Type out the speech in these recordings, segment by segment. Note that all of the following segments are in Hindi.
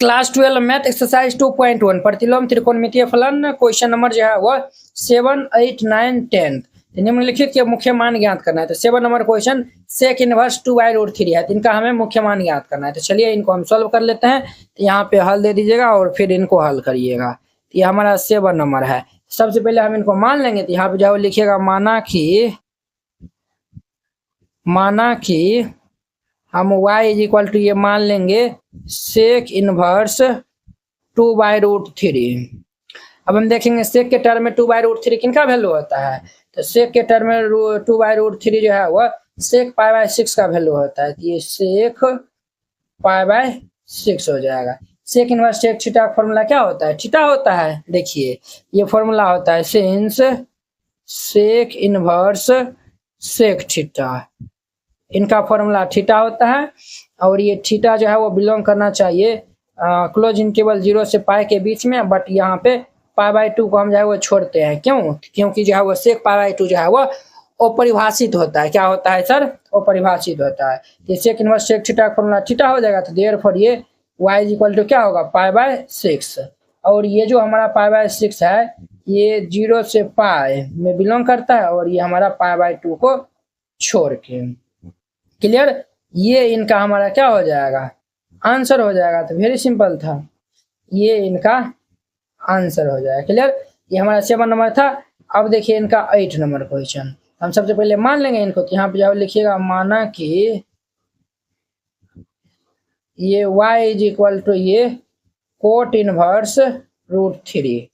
क्लास 12 मैथ एक्सरसाइज 2.1 प्रतिलोम त्रिकोणमितीय फलन क्वेश्चन नंबर जो है वह 7, 8, 9, 10 निम्नलिखित के मुख्य मान ज्ञात करना है। तो 7 नंबर क्वेश्चन सेक इनवर्स 2/√3 है, तो इनका हमें मुख्य मान ज्ञात करना है। तो चलिए इनको हम सॉल्व कर लेते हैं। तो यहाँ पे हल दे दीजिएगा और फिर इनको हल करिएगा। तो ये हमारा 7 नंबर है। सबसे पहले हम इनको मान लेंगे। तो यहाँ पे जो लिखिएगा माना कि हम y इज इक्वल टू ये मान लेंगे सेक इनवर्स 2/√3। अब हम देखेंगे सेक के टर्म में 2/√3 किनका वैल्यू होता है। तो सेक के टर्म में 2/√3 जो है वह सेक π/6 का वैल्यू होता है। तो ये सेक π/6 हो जाएगा। सेक इनवर्स सेक थीटा का फॉर्मूला क्या होता है, थीटा होता है। देखिए ये फॉर्मूला होता है since sec inverse sec theta, इनका फॉर्मूला थीटा होता है। और ये थीटा जो है वो बिलोंग करना चाहिए क्लोज इंटरवल 0 से पाई के बीच में। बट यहाँ पे π/2 को हम जो है वो छोड़ते हैं। क्यों? क्योंकि जो है वो सेक π/2 जो है वो अपरिभाषित होता है। क्या होता है सर? अपरिभाषित होता है। तो सेक इनवर्स सेक थीटा का फॉर्मूला थीटा हो जाएगा। तो देयरफॉर ये y इज इक्वल टू क्या होगा, π/6। और ये जो हमारा π/6 है ये 0 से पाई में बिलोंग करता है और ये हमारा π/2 को छोड़ के। क्लियर? ये इनका हमारा क्या हो जाएगा, आंसर हो जाएगा। तो वेरी सिंपल था, ये इनका आंसर हो जाएगा। क्लियर? ये हमारा 7 नंबर था। अब देखिए इनका 8 नंबर क्वेश्चन। हम सबसे पहले मान लेंगे इनको। तो यहाँ पे जाओ लिखिएगा माना कि ये y इज इक्वल टू ये cot inverse √3।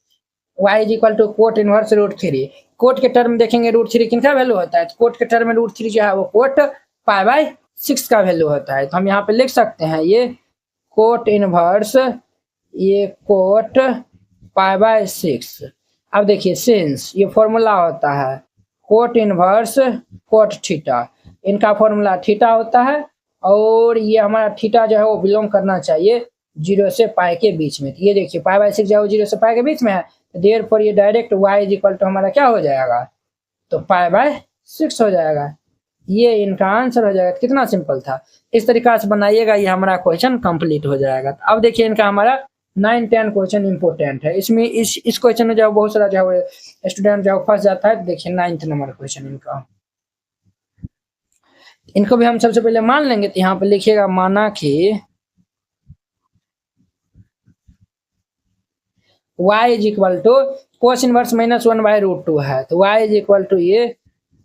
y is equal to cot inverse √3। Cot के टर्म देखेंगे √3 किनका वैल्यू होता है। तो कोट के टर्म में √3 जो है वो कोट π/6 का वैल्यू होता है। तो हम यहाँ पे लिख सकते हैं ये कोट इनवर्स ये कोट π/6। अब देखिए सिंस ये फॉर्मूला होता है कोट इनवर्स कोट थीटा, इनका फॉर्मूला थीटा होता है। और ये हमारा थीटा जो है वो बिलोंग करना चाहिए 0 से पाई के बीच में। तो ये देखिए π/6 जो है 0 से पाई के बीच में है। देयरफॉर ये direct y is equal to हमारा क्या हो जाएगा, तो π/6 हो जाएगा। ये इनका आंसर हो जाएगा। कितना सिंपल था। इस तरीका से बनाइएगा, ये हमारा क्वेश्चन कंप्लीट हो जाएगा। अब देखिए इनका हमारा 9, 10 क्वेश्चन इंपॉर्टेंट है। इसमें इस क्वेश्चन में जो बहुत सारा जो है स्टूडेंट जो फंस जाता है। देखिए 9th नंबर क्वेश्चन इनको भी हम सबसे पहले मान लेंगे। तो यहाँ पे लिखिएगा माना कि y is equal to cos inverse -1/√2 है। तो y इज इक्वल टू ये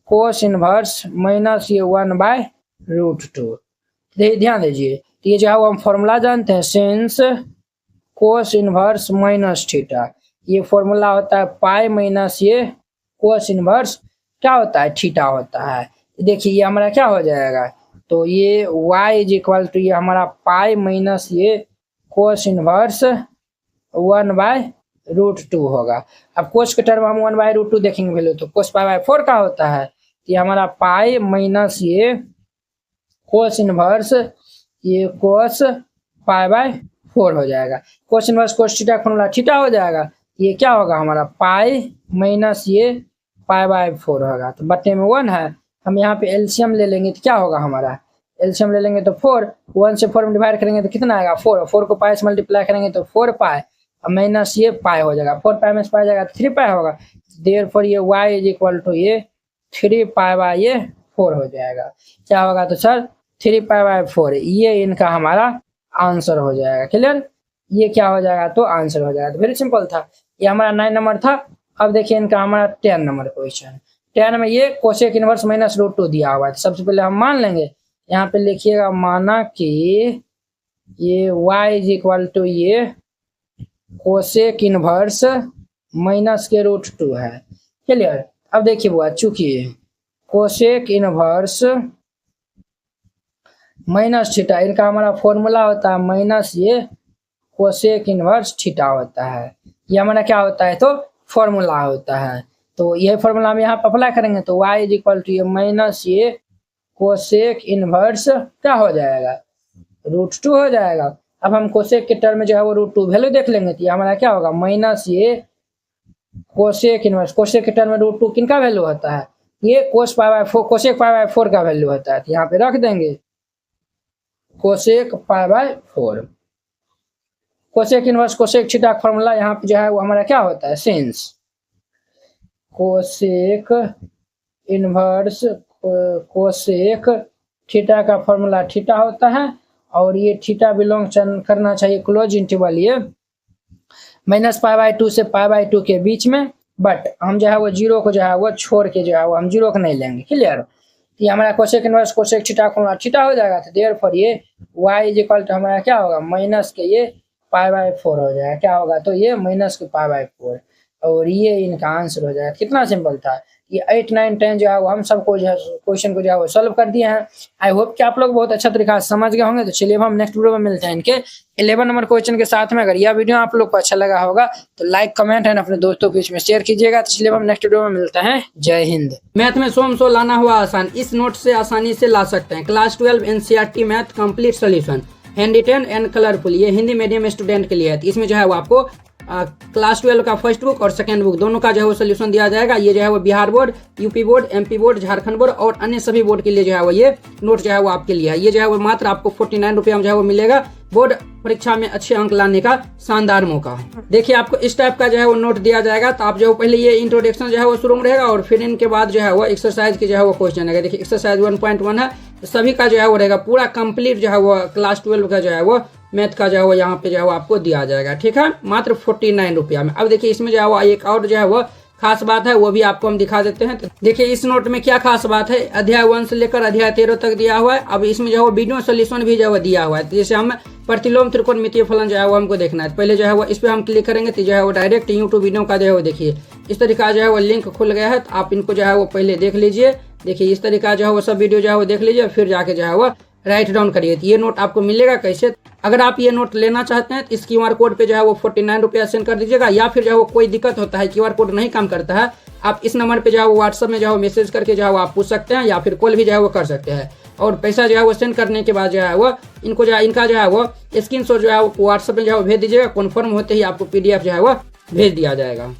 कोस इनवर्स माइनस ये 1/√2। ध्यान दीजिए। तो ये जो है वो हम फॉर्मूला जानते हैं since cos inverse minus theta. ये फॉर्मूला होता है पाई माइनस ये कोस इनवर्स क्या होता है, थीटा होता है। देखिए ये हमारा क्या हो जाएगा, तो ये y इज इक्वल टू ये हमारा पाई माइनस ये कोस इनवर्स 1/√2 होगा। अब कोस के टर्म हम 1/√2 देखेंगे वैल्यू, तो कोस π/4 का होता है। ये हमारा पाई माइनस ये कोस इनवर्स ये कोस π/4 हो जाएगा। Cos inverse cos theta formula theta हो जाएगा। ये क्या होगा हमारा पाई माइनस ये π/4 होगा। तो बट्टे में 1 है, हम यहाँ पे एलसीएम ले लेंगे तो क्या होगा हमारा, एलसीएम ले लेंगे तो 4, 1 से 4 में डिवाइड करेंगे तो कितना आएगा 4, 4 को पाई से मल्टीप्लाई करेंगे तो 4 पाई माइनस ये पाई हो जाएगा। 4 पाई में से पाई जाएगा तो 3 पाई होगा। देयरफॉर ये y इज इक्वल टू ये 3 π/4 हो जाएगा। क्या होगा तो सर 3 π/4। ये इनका हमारा आंसर हो जाएगा। क्लियर? ये क्या हो जाएगा, तो आंसर हो जाएगा। तो वेरी सिंपल था। ये हमारा 9 नंबर था। अब देखिए इनका हमारा 10 नंबर क्वेश्चन। 10 में ये कोसेक इनवर्स -√2 दिया हुआ है। तो सबसे पहले हम मान लेंगे। यहाँ पे लिखिएगा माना कि ये y इज इक्वल टू ये कोसेक इनवर्स -√2 है। क्लियर? अब देखिए बुआ, चूंकि कोसेक इनवर्स माइनस थीटा, इनका हमारा फॉर्मूला होता है माइनस ये कोसेक इनवर्स थीटा होता है। ये हमारा क्या होता है, तो फॉर्मूला होता है। तो ये फॉर्मूला हम यहाँ पर अप्लाई करेंगे तो y इज इक्वल टू ये माइनस ये कोसेक इनवर्स क्या हो जाएगा, √2 हो जाएगा। अब हम कोसेक के टर्म में जो है वो √2 वैल्यू देख लेंगे। तो ये हमारा क्या होगा माइनस ये कोसेक इनवर्स, कोसेक के टर्म में √2 किनका वैल्यू होता है, ये कोस π/4 कोसेक π/4 का वैल्यू होता है। तो यहाँ पे रख देंगे cosec π/4। Cosec inverse cosec theta का फॉर्मूला यहाँ पे जो है वो हमारा क्या होता है, since cosec inverse cosec theta का फॉर्मूला थीटा होता है, और ये थीटा बिलोंग करना चाहिए क्लोज इंटरवल ये -π/2 से π/2 के बीच में, बट हम जो है वो जीरो को जो है वो छोड़ के जो है वो हम जीरो को नहीं लेंगे, क्लियर। ये हमारा cosec inverse cosec theta formula theta हो जाएगा, तो देयरफॉर ये y इक्वल टू हमारा क्या होगा, माइनस के ये π/4 हो जाएगा, क्या होगा, तो ये माइनस के π/4, और ये इनका आंसर हो जाएगा। कितना सिंपल था ये 8, 9, 10 जो है वो हम सबको जो है क्वेश्चन को जो है वो सॉल्व कर दिए हैं। आई होप कि आप लोग बहुत अच्छा तरीका से समझ गए होंगे। तो चलिए हम नेक्स्ट वीडियो में मिलते हैं इनके 11 नंबर क्वेश्चन के साथ में। अगर यह वीडियो आप लोग को अच्छा लगा होगा तो लाइक कमेंट एंड अपने दोस्तों के बीच में शेयर कीजिएगा। तो चलिए हम नेक्स्ट वीडियो में मिलते हैं। जय हिंद। मैथ में 100 लाना हुआ आसान, इस नोट से आसानी से ला सकते हैं। Class 12 NCERT math complete solution, hand written and colourful, ये हिंदी मीडियम स्टूडेंट के लिए है। इसमें जो है वो आपको क्लास 12 का फर्स्ट बुक और सेकंड बुक दोनों का जो है वो सोल्यूशन दिया जाएगा। ये जो है वो Bihar board, UP board, MP board, Jharkhand board और अन्य सभी बोर्ड के लिए जो है वो ये नोट जो है वो आपके लिए है। ये जो है वो मात्र आपको 49 रुपये में जो है वो मिलेगा। बोर्ड परीक्षा में अच्छे अंक लाने का शानदार मौका। देखिए आपको इस टाइप का जो है वो नोट दिया जाएगा। तो आप जो है पहले ये इंट्रोडक्शन जो है वो शुरू में रहेगा, और फिर इनके बाद जो है वो एक्सरसाइज की जो है वो क्वेश्चन है। देखिए एक्सरसाइज 1.1 है, तो सभी का जो है वो रहेगा पूरा कंप्लीट जो है वो क्लास 12 का जो है वो मैथ का जो है वो यहाँ पे जो है वो आपको दिया जाएगा, ठीक है, मात्र 49 रुपया में। अब देखिए इसमें जो है वो एक और जो है वो खास बात है, वो भी आपको हम दिखा देते हैं। तो देखिए इस नोट में क्या खास बात है, अध्याय 1 से लेकर अध्याय 13 तक दिया हुआ है। अब इसमें जो है वो वीडियो सोल्यूशन भी जो है वो दिया हुआ है। तो जैसे हम प्रतिलोम त्रिकोणमितीय फलन जो है वो हमको देखना है, पहले जो है वो इस पर हम क्लिक करेंगे तो जो है वो डायरेक्ट यूट्यूब वीडियो का जो है वो देखिए इस तरीका जो है वो लिंक खुल गया है। तो आप इनको जो है वो पहले देख लीजिए। देखिए इस तरीका जो है वो सब वीडियो जो है वो देख लीजिए, फिर जाके जो है वो राइट डाउन करिए। तो ये नोट आपको मिलेगा कैसे, अगर आप ये नोट लेना चाहते हैं तो इस QR कोड पे जो है वो 49 रुपया सेंड कर दीजिएगा। या फिर जो है वो कोई दिक्कत होता है, QR कोड नहीं काम करता है, आप इस नंबर पे जो है वो व्हाट्सएप में जो है वो मैसेज करके जो है वो आप पूछ सकते हैं, या फिर कॉल भी जो है वो कर सकते हैं। और पैसा जो है वो सेंड करने के बाद जो है वो इनको जो है इनका जो है वो स्क्रीनशॉट जो है वो व्हाट्सएप में जो है वो भेज दीजिएगा। कन्फर्म होते ही आपको PDF जो है वो भेज दिया जाएगा।